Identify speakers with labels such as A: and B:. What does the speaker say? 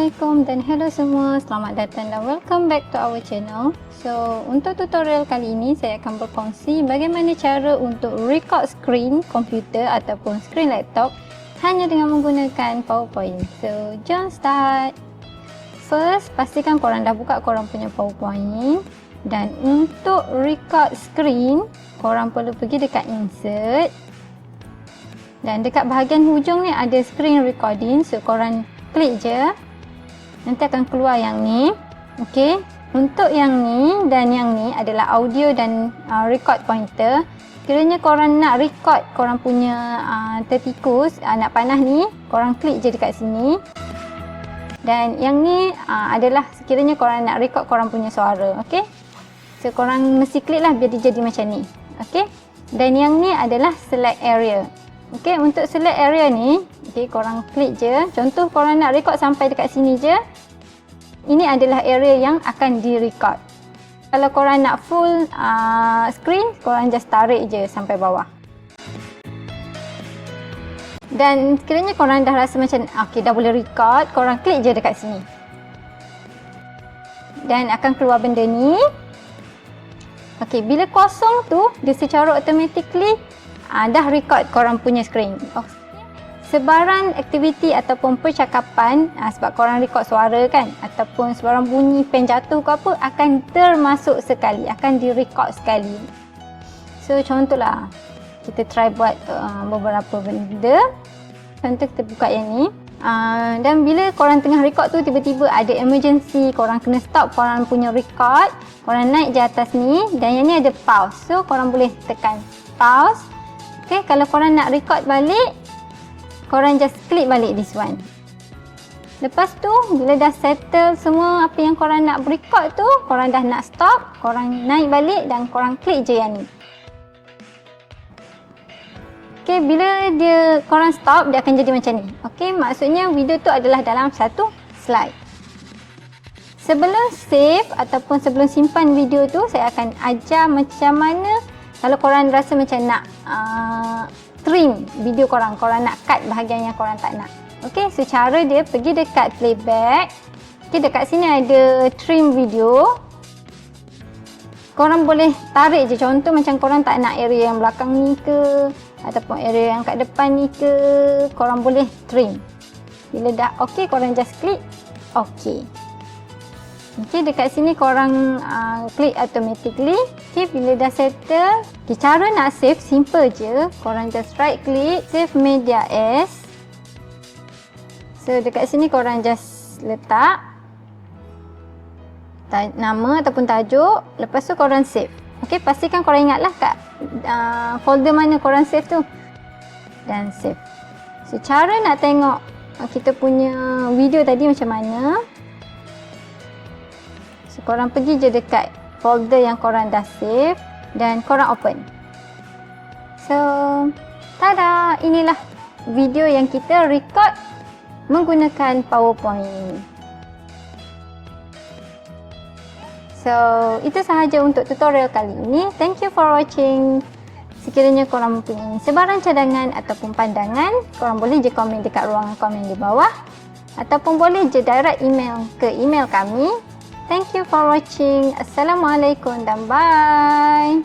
A: Assalamualaikum dan hello semua, selamat datang dan welcome back to our channel. So, untuk tutorial kali ini saya akan berkongsi bagaimana cara untuk record skrin komputer ataupun skrin laptop hanya dengan menggunakan PowerPoint. So, jom start. First, pastikan korang dah buka korang punya PowerPoint. Dan untuk record skrin, korang perlu pergi dekat insert. Dan dekat bahagian hujung ni ada screen recording. So, korang klik je. Nanti akan keluar yang ni. Okey. Untuk yang ni dan yang ni adalah audio dan record pointer. Kiranya korang nak record korang punya tertikus, nak panah ni, korang klik je dekat sini. Dan yang ni adalah sekiranya korang nak record korang punya suara. Okey. So, korang mesti klik lah biar dia jadi macam ni. Okey. Dan yang ni adalah select area. Okey, untuk select area ni, okey, korang klik je. Contoh korang nak record sampai dekat sini je. Ini adalah area yang akan di-record. Kalau korang nak full screen, korang just tarik je sampai bawah. Dan sekiranya korang dah rasa macam, okey, dah boleh record, korang klik je dekat sini. Dan akan keluar benda ni. Okey, bila kosong tu, dia secara automatically dah record korang punya screen. Sebarang aktiviti ataupun percakapan, sebab korang record suara kan, ataupun sebarang bunyi pen jatuh ke apa, akan termasuk sekali, akan direkod sekali. So, contohlah, kita try buat beberapa benda. Contoh kita buka yang ni. Dan bila korang tengah record tu, tiba-tiba ada emergency, korang kena stop korang punya record, korang naik je atas ni, dan yang ni ada pause. So, korang boleh tekan pause. Okay, kalau korang nak record balik, korang just klik balik this one. Lepas tu, bila dah settle semua apa yang korang nak record tu, korang dah nak stop, korang naik balik dan korang klik je yang ni. Okay, bila korang stop, dia akan jadi macam ni. Okay, maksudnya video tu adalah dalam satu slide. Sebelum save ataupun sebelum simpan video tu, saya akan ajar macam mana kalau korang rasa macam nak trim video korang nak cut bahagian yang korang tak nak. Okay, so cara dia pergi dekat playback. Okay, dekat sini ada trim video. Korang boleh tarik je, contoh macam korang tak nak area yang belakang ni ke, ataupun area yang kat depan ni ke, korang boleh trim. Bila dah okay, korang just klik okay. Okay, dekat sini korang klik automatically. Okay, bila dah settle, okay, cara nak save simple je. Korang just right click, save media as. So, dekat sini korang just letak nama ataupun tajuk. Lepas tu korang save. Okay, pastikan korang ingatlah kat folder mana korang save tu. Dan save. So, cara nak tengok kita punya video tadi macam mana. So, korang pergi je dekat folder yang korang dah save dan korang open. So, tada! Inilah video yang kita record menggunakan PowerPoint. So, itu sahaja untuk tutorial kali ini. Thank you for watching. Sekiranya korang mempunyai sebarang cadangan ataupun pandangan, korang boleh je komen dekat ruangan komen di bawah. Ataupun boleh je direct email ke email kami. Thank you for watching. Assalamualaikum dan bye.